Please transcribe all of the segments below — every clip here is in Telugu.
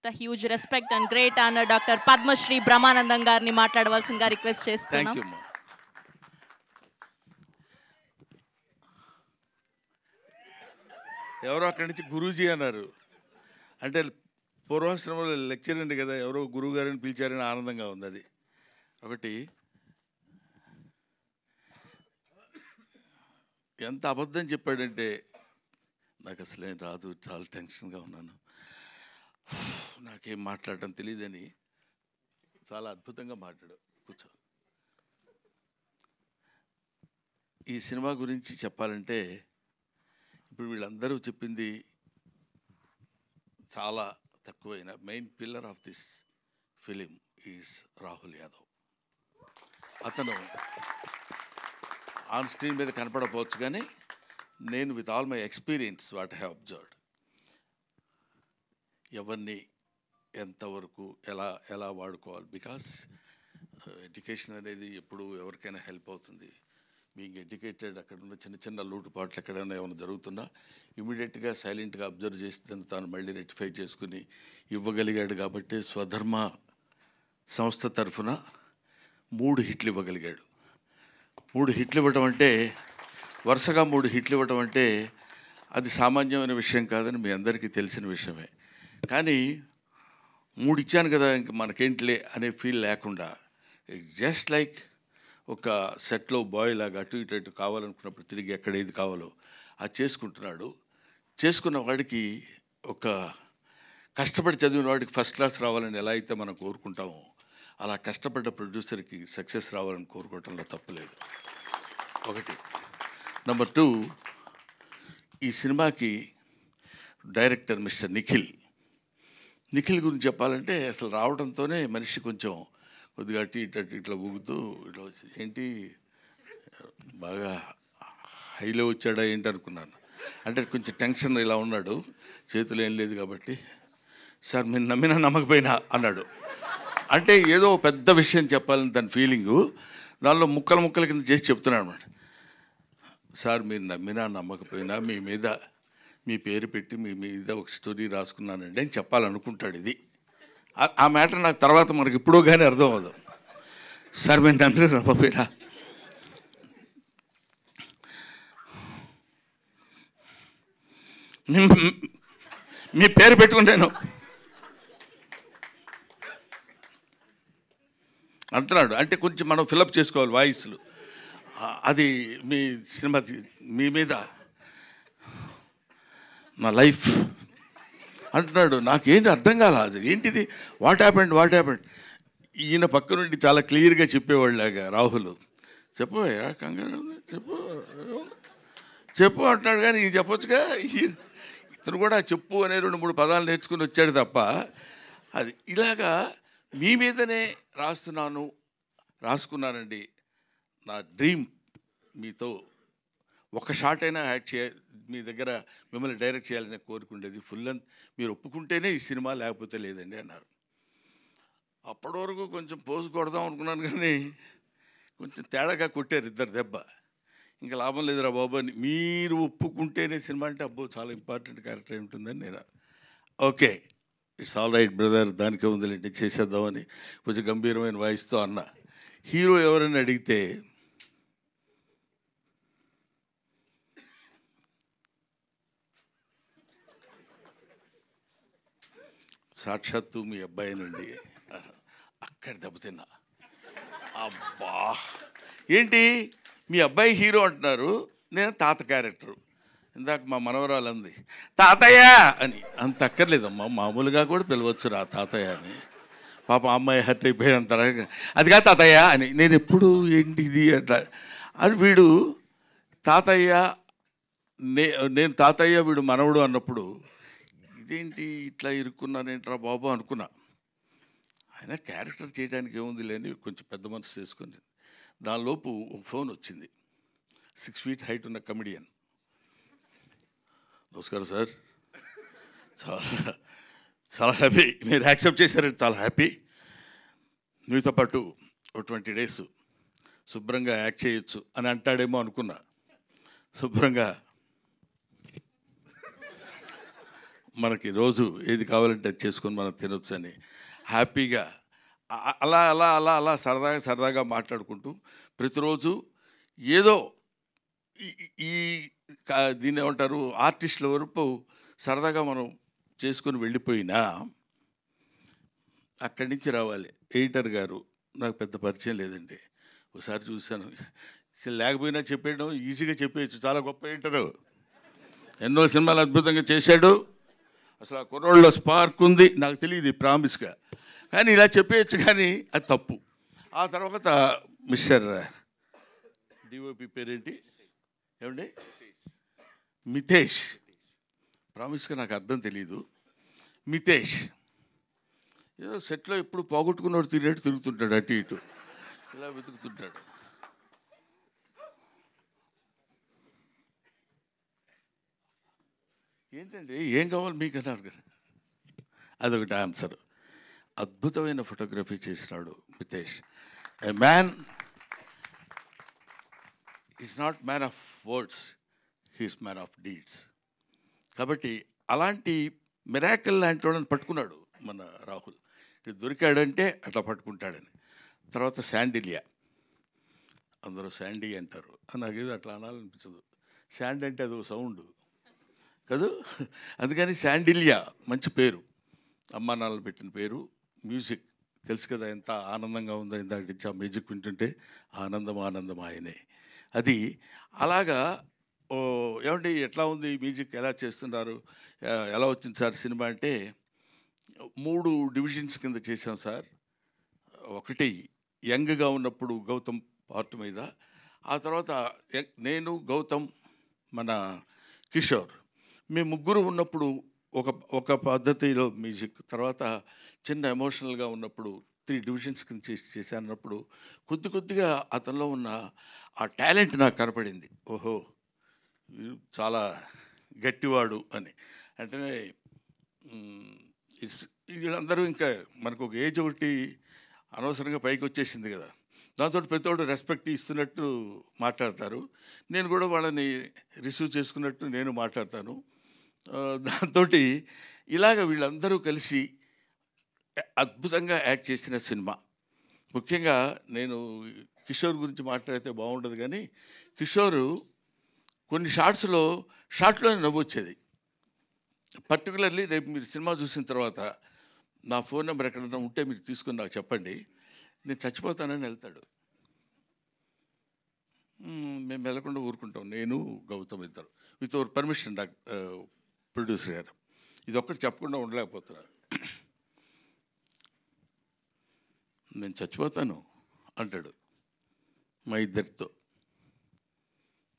With huge respect and great honour doctor Padmashri Brahmanandam గారిని మాట్లాడవలసిందిగా రిక్వెస్ట్ చేస్తున్నాం. ఎవరో అక్కడి నుంచి గురూజీ అన్నారు. అంటే పూర్వాశ్రమంలో లెక్చర్ అండి కదా, ఎవరో గురువు గారిని పిలిచారని ఆనందంగా ఉంది. అది ఒకటి. ఎంత అబద్ధం చెప్పాడంటే నాకు అసలేం రాదు, చాలా టెన్షన్గా ఉన్నాను, నాకేం మాట్లాడటం తెలియదని చాలా అద్భుతంగా మాట్లాడు. కూర్చో. ఈ సినిమా గురించి చెప్పాలంటే ఇప్పుడు వీళ్ళందరూ చెప్పింది చాలా తక్కువైన main pillar of this film is Rahul Yadav. అతను ఆన్ స్క్రీన్ మీద కనపడకపోవచ్చు కానీ నేను with all my experience what I have observed ఎవరిని ఎంతవరకు ఎలా వాడుకోవాలి. బికాస్ ఎడ్యుకేషన్ అనేది ఎప్పుడు ఎవరికైనా హెల్ప్ అవుతుంది. మీకు ఎడ్యుకేటెడ్ అక్కడ ఉన్న చిన్న చిన్న లోటుపాట్లు ఎక్కడైనా ఏమైనా జరుగుతున్నా ఇమీడియట్గా సైలెంట్గా అబ్జర్వ్ చేసి దాన్ని తాను మళ్ళీ రెక్టిఫై చేసుకుని ఇవ్వగలిగాడు. కాబట్టి స్వధర్మ సంస్థ తరఫున 3 హిట్లు ఇవ్వగలిగాడు. 3 హిట్లు ఇవ్వటం అంటే వరుసగా 3 హిట్లు ఇవ్వటం అంటే అది సామాన్యమైన విషయం కాదని మీ అందరికీ తెలిసిన విషయమే. కానీ 3 ఇచ్చాను కదా ఇంక మనకేంటిలే అనే ఫీల్ లేకుండా జస్ట్ లైక్ ఒక సెట్లో బాయ్ లాగా అటు ఇటు కావాలనుకున్నప్పుడు తిరిగి ఎక్కడ ఏది కావాలో అది చేసుకుంటున్నాడు. చేసుకున్న వాడికి ఒక కష్టపడి చదివిన వాడికి ఫస్ట్ క్లాస్ రావాలని ఎలా అయితే మనం కోరుకుంటామో అలా కష్టపడ్డ ప్రొడ్యూసర్కి సక్సెస్ రావాలని కోరుకోవటంలో తప్పులేదు. ఒకటి. నెంబర్ 2, ఈ సినిమాకి డైరెక్టర్ మిస్టర్ నిఖిల్ గురించి చెప్పాలంటే అసలు రావడంతోనే మనిషి కొద్దిగా అటు ఇట్లా ఊగుతూ ఇట్లా ఏంటి బాగా హైలో వచ్చాడా ఏంటి అనుకున్నాను. అంటే కొంచెం టెన్షన్ ఇలా ఉన్నాడు, చేతులు ఏం లేదు కాబట్టి సార్ మీరు నమ్మినా నమ్మకపోయినా అన్నాడు. అంటే ఏదో పెద్ద విషయం చెప్పాలని తన ఫీలింగు. దానిలో ముక్కల కింద చేసి చెప్తున్నాడు అన్నమాట. సార్ మీరు నమ్మినా నమ్మకపోయినా మీ పేరు పెట్టి మీ మీద ఒక స్టోరీ రాసుకున్నానండి అని చెప్పాలనుకుంటాడు. ఇది ఆ మ్యాటర్ నాకు తర్వాత మనకి ఇప్పుడు కానీ అర్థం అవ్వదు. సార్ మీరు నమ్మినా నమ్మకపోయినా మీ పేరు పెట్టుకుంటాను అంటున్నాడు. అంటే కొంచెం మనం ఫిలప్ చేసుకోవాలి వాయిస్లు. అది మీ సినిమా మీ మీద నా లైఫ్ అంటున్నాడు. నాకేంటి అర్థం కాల, అది ఏంటిది, వాట్ హ్యాపెండ్. ఈయన పక్క నుండి చాలా క్లియర్గా చెప్పేవాళ్ళలాగా రాహుల్ చెప్పవయ్యా కంగారు చెప్పు అంటున్నాడు. కానీ ఇది చెప్పొచ్చుగా. ఇతను కూడా చెప్పు అనే 2-3 పదాలు నేర్చుకుని వచ్చాడు తప్ప అది ఇలాగా మీ మీదనే రాసుకున్నానండి. నా డ్రీమ్ మీతో ఒక షాట్ అయినా యాడ్ మీ దగ్గర మిమ్మల్ని డైరెక్ట్ చేయాలని కోరుకుండేది. ఫుల్ లెంత్ మీరు ఒప్పుకుంటేనే ఈ సినిమా, లేకపోతే లేదండి అన్నారు. అప్పటి వరకు కొంచెం పోజు కొడదాం అనుకున్నాను కానీ కొంచెం తేడాగా కొట్టారు 2 దెబ్బ. ఇంకా లాభం లేదురా బాబు అని. మీరు ఒప్పుకుంటేనే సినిమా అంటే అబ్బో చాలా ఇంపార్టెంట్ క్యారెక్టర్ ఉంటుందని నేను okay it's all right brother, దానికే ఉందిలేంటి చేసేద్దామని కొంచెం గంభీరమైన వాయిస్తో అన్న. హీరో ఎవరైనా అడిగితే సాక్షాత్తు మీ అబ్బాయి నుండి అక్కడ దెబ్బతిన్నా. అబ్బా ఏంటి మీ అబ్బాయి హీరో అంటున్నారు, నేను తాత క్యారెక్టరు. ఇందాక మా మనవరాలు అంది తాతయ్య అని. అంత అక్కర్లేదమ్మా, మామూలుగా కూడా పిలవచ్చు రా తాతయ్య అని. పాప అమ్మాయి హర్ట్ అయిపోయినంత అది కాదు తాతయ్య అని. నేను ఎప్పుడు ఏంటిది అట్లా అని వీడు తాతయ్య నేను తాతయ్య వీడు మనవడు అన్నప్పుడు ఇదేంటి ఇట్లా ఇరుక్కున్నానేంట్రా బాబు అనుకున్నా. ఆయన క్యారెక్టర్ చేయడానికి ఏముంది లేని కొంచెం పెద్ద మనసు చేసుకుంది. దానిలోపు ఒక ఫోన్ వచ్చింది. 6 feet హైట్ ఉన్న కమెడియన్. నమస్కారం సార్, చాలా హ్యాపీ మీరు యాక్సెప్ట్ చేశారంటే చాలా హ్యాపీ. మీతో పాటు ఒక 20 days శుభ్రంగా యాక్ట్ చేయొచ్చు అని అంటాడేమో అనుకున్నా. శుభ్రంగా మనకి రోజు ఏది కావాలంటే అది చేసుకొని మనం తినొచ్చు అని హ్యాపీగా అలా అలా అలా అలా సరదాగా సరదాగా మాట్లాడుకుంటూ ప్రతిరోజు ఏదో ఈ దీన్ని ఏమంటారు ఆర్టిస్టుల వరకు సరదాగా మనం చేసుకొని వెళ్ళిపోయినా అక్కడి నుంచి రావాలి. ఎడిటర్ గారు నాకు పెద్ద పరిచయం లేదండి. ఒకసారి చూశాను, లేకపోయినా చెప్పేయడం ఈజీగా చెప్పేయచ్చు. చాలా గొప్ప ఎడిటరు, ఎన్నో సినిమాలు అద్భుతంగా చేశాడు. అసలు ఆ కుర్రోళ్ళలో స్పార్క్ ఉంది, నాకు తెలియదు ప్రామిస్గా, కానీ ఇలా చెప్పేయచ్చు, కానీ అది తప్పు. ఆ తర్వాత మిస్టర్ డిఓపి పేరేంటి ఏమండి, మితేష్. ప్రామిస్గా నాకు అర్థం తెలీదు. మితేష్ ఏదో సెట్లో ఎప్పుడు పోగొట్టుకున్నవాడు తిరిగేట్టు తిరుగుతుంటాడు, అటు ఇటు ఇలా వెతుకుతుంటాడు. ఏంటండి ఏం కావాలి మీకు అన్నారు కదా, అదొకటి ఆన్సర్. అద్భుతమైన ఫోటోగ్రఫీ చేసినాడు Mitesh. A man is not man of words, he's man of deeds. కాబట్టి అలాంటి మిరాకిల్ లాంటి వాళ్ళని పట్టుకున్నాడు మన రాహుల్. ఇది దొరికాడంటే అట్లా పట్టుకుంటాడని. తర్వాత శాండిలియా, అందరూ శాండీ అంటారు, నాకేదో అట్లా అనాలనిపించదు. శాండ్ అంటే అదొక సౌండ్ కదా, అందుకని శాండిలియా మంచి పేరు, అమ్మా నాన్నలు పెట్టిన పేరు. మ్యూజిక్ తెలుసు కదా ఎంత ఆనందంగా ఉందో, ఇందాక నుంచి ఆ మ్యూజిక్ వింటుంటే ఆనందం ఆనందం ఆయనే. అది అలాగా. ఏమండి ఎట్లా ఉంది మ్యూజిక్, ఎలా చేస్తున్నారు, ఎలా వచ్చింది సార్ సినిమా అంటే 3 డివిజన్స్ కింద చేసాం సార్. ఒకటి యంగ్గా ఉన్నప్పుడు గౌతమ్ పార్ట్ మీద, ఆ తర్వాత నేను గౌతమ్ మన కిషోర్, మేము ముగ్గురు ఉన్నప్పుడు ఒక పద్ధతిలో మ్యూజిక్, తర్వాత చిన్న ఎమోషనల్గా ఉన్నప్పుడు 3 డివిజన్స్ కింద చేశానప్పుడు కొద్దిగా అతనిలో ఉన్న ఆ టాలెంట్ నాకు కనపడింది. ఓహో చాలా గట్టివాడు అని. అంటే వీళ్ళందరూ ఇంకా మనకు ఒక ఏజ్ ఒకటి అనవసరంగా పైకి వచ్చేసింది కదా, దాంతో ప్రతి ఒక్కరు రెస్పెక్ట్ ఇస్తున్నట్టు మాట్లాడతారు. నేను కూడా వాళ్ళని రిసీవ్ చేసుకున్నట్టు నేను మాట్లాడతాను. దాంతో ఇలాగ వీళ్ళందరూ కలిసి అద్భుతంగా యాక్ట్ చేసిన సినిమా. ముఖ్యంగా నేను కిషోర్ గురించి మాట్లాడితే బాగుండదు, కానీ కిషోరు కొన్ని షార్ట్లోనే నవ్వు వచ్చేది. పర్టికులర్లీ రేపు మీరు సినిమా చూసిన తర్వాత నా ఫోన్ నెంబర్ ఎక్కడన్నా ఉంటే మీరు తీసుకుని నాకు చెప్పండి, నేను చచ్చిపోతానని వెళ్తాడు. మేము వెళ్ళకుండా ఊరుకుంటాం, నేను గౌతమ్ ఇద్దరు, విత్ అవర్ పర్మిషన్. ప్రొడ్యూసర్ గారు ఇది ఒక్కటి చెప్పకుండా ఉండలేకపోతున్నారు. నేను చచ్చిపోతాను అంటాడు మా ఇద్దరితో.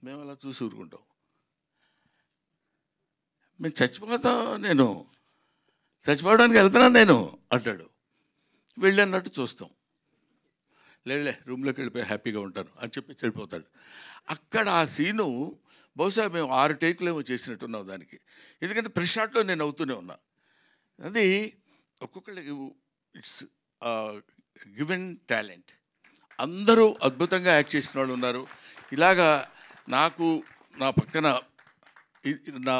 మేము అలా చూసి ఊరుకుంటాం. మేము చచ్చిపోతాం, నేను చచ్చిపోవడానికి వెళ్తున్నాను నేను అంటాడు. వెళ్ళన్నట్టు చూస్తాం. లేదులే రూమ్లోకి వెళ్ళిపోయి హ్యాపీగా ఉంటాను అని చెప్పి వెళ్ళిపోతాడు. అక్కడ ఆ సీను బహుశా మేము 6 టేకులు ఏమో చేసినట్టున్నాం దానికి, ఎందుకంటే ప్రెస్ షాట్లో నేను అవుతూనే ఉన్నా. అది ఒక్కొక్కళ్ళకి ఇట్స్ గివెన్ టాలెంట్. అందరూ అద్భుతంగా యాక్ట్ చేసిన వాళ్ళు ఉన్నారు. ఇలాగా నాకు నా పక్కన నా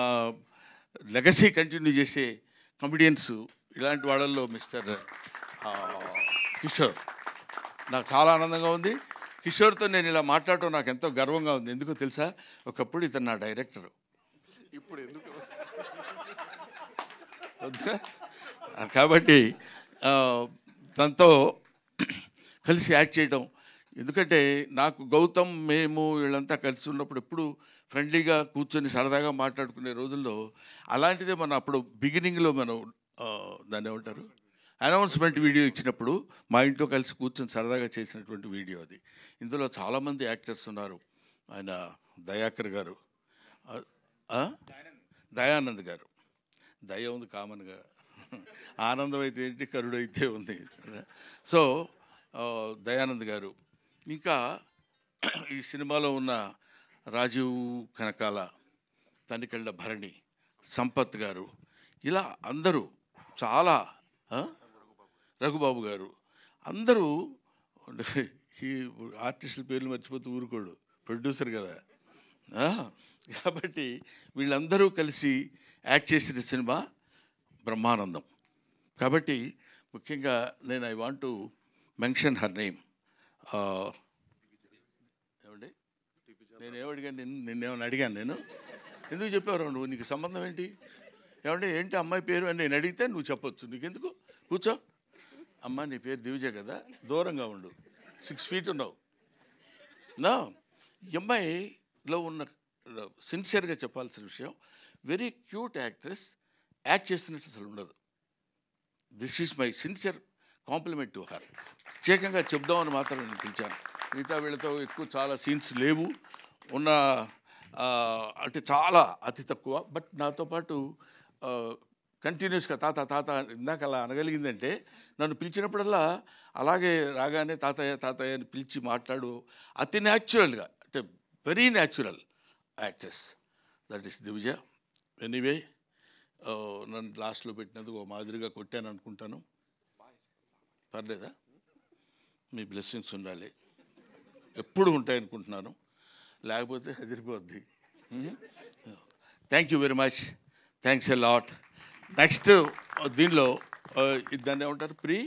లెగసీ కంటిన్యూ చేసే కమెడియన్స్ ఇలాంటి వాళ్ళల్లో మిస్టర్ కిషోర్, నాకు చాలా ఆనందంగా ఉంది. కిషోర్తో నేను ఇలా మాట్లాడటం నాకు ఎంతో గర్వంగా ఉంది. ఎందుకో తెలుసా, ఒకప్పుడు ఇతను నా డైరెక్టరు, ఇప్పుడు ఎందుకు కాబట్టి తనతో కలిసి యాక్ట్ చేయడం. ఎందుకంటే నాకు గౌతమ్ మేము వీళ్ళంతా కలిసి ఉన్నప్పుడు ఎప్పుడు ఫ్రెండ్లీగా కూర్చొని సరదాగా మాట్లాడుకునే రోజుల్లో అలాంటిదే మనం అప్పుడు బిగినింగ్లో మనం దాన్ని ఏమంటారు అనౌన్స్మెంట్ వీడియో ఇచ్చినప్పుడు మా ఇంట్లో కలిసి కూర్చొని సరదాగా చేసినటువంటి వీడియో అది. ఇందులో చాలామంది యాక్టర్స్ ఉన్నారు. ఆయన దయాకర్ గారు, దయానంద్ గారు, దయ ఉంది కామన్గా, ఆనందం అయితే ఏంటి కరుడు అయితే ఉంది. సో దయానంద్ గారు, ఇంకా ఈ సినిమాలో ఉన్న రాజీవ్ కనకాల, తనికెళ్ళ భరణి, సంపత్ గారు, ఇలా అందరూ చాలా, రఘుబాబు గారు, అందరూ ఈ ఆర్టిస్టుల పేర్లు మర్చిపోతూ ఊరుకోడు, ప్రొడ్యూసర్ కదా. కాబట్టి వీళ్ళందరూ కలిసి యాక్ట్ చేసిన సినిమా బ్రహ్మానందం. కాబట్టి ముఖ్యంగా నేను I want to mention her name. ఏమండి, నేనేమడిగాను? నిన్నేమని అడిగాను నేను? ఎందుకు చెప్పావు నువ్వు? నీకు సంబంధం ఏంటి? ఏమంటే ఏంటి అమ్మాయి పేరు అని నేను అడిగితే నువ్వు చెప్పొచ్చు. నీకెందుకు? కూర్చో. అమ్మ నీ పేరు దివిజ కదా, దూరంగా ఉండు, 6 feet ఉన్నావు. నా ఈ అమ్మాయిలో ఉన్న సిన్సియర్గా చెప్పాల్సిన విషయం, వెరీ క్యూట్ యాక్ట్రెస్, యాక్ట్ చేస్తున్నట్టు అసలు ఉండదు. This is my sincere compliment to her. ప్రత్యేకంగా చెప్దామని మాత్రం నేను పిలిచాను. మిగతా వీళ్ళతో ఎక్కువ చాలా సీన్స్ లేవు, ఉన్న అంటే చాలా అతి తక్కువ. బట్ నాతో పాటు కంటిన్యూస్గా తాత తాత ఇందాక అలా అనగలిగిందంటే, నన్ను పిలిచినప్పుడల్లా అలాగే రాగానే తాతయ్య తాతయ్య అని పిలిచి మాట్లాడు, అతి న్యాచురల్గా, అంటే very natural actress. That is Divija. Anyway, నన్ను లాస్ట్లో పెట్టినందుకు ఓ మాదిరిగా కొట్టాను అనుకుంటాను. పర్లేదా? మీ బ్లెస్సింగ్స్ ఉండాలి, ఎప్పుడు ఉంటాయనుకుంటున్నాను, లేకపోతే హెదిరిపోద్ది. Thank you very much, thanks a lot. Next దీనిలో దాన్ని ఏమంటారు, ప్రీ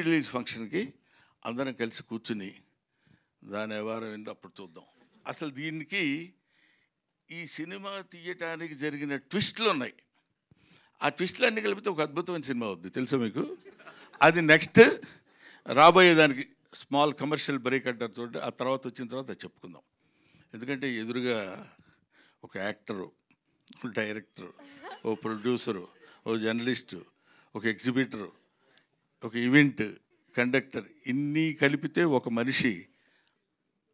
రిలీజ్ ఫంక్షన్కి అందరం కలిసి కూర్చుని దాని వ్యవహారం ఏంటో అప్పుడు చూద్దాం. అసలు దీనికి ఈ సినిమా తీయటానికి జరిగిన ట్విస్టులు ఉన్నాయి. ఆ ట్విస్టులు అన్నీ కలిపితే ఒక అద్భుతమైన సినిమా అవుద్ది, తెలుసా మీకు? అది నెక్స్ట్ రాబోయేదానికి స్మాల్ కమర్షియల్ బ్రేక్ అంటారు చూడండి, ఆ తర్వాత వచ్చిన తర్వాత చెప్పుకుందాం. ఎందుకంటే ఎదురుగా ఒక యాక్టరు, డైరెక్టరు, ఓ ప్రొడ్యూసరు, ఓ జర్నలిస్టు, ఒక ఎగ్జిబిటరు, ఒక ఈవెంట్ కండక్టర్, ఇన్ని కలిపితే ఒక మనిషి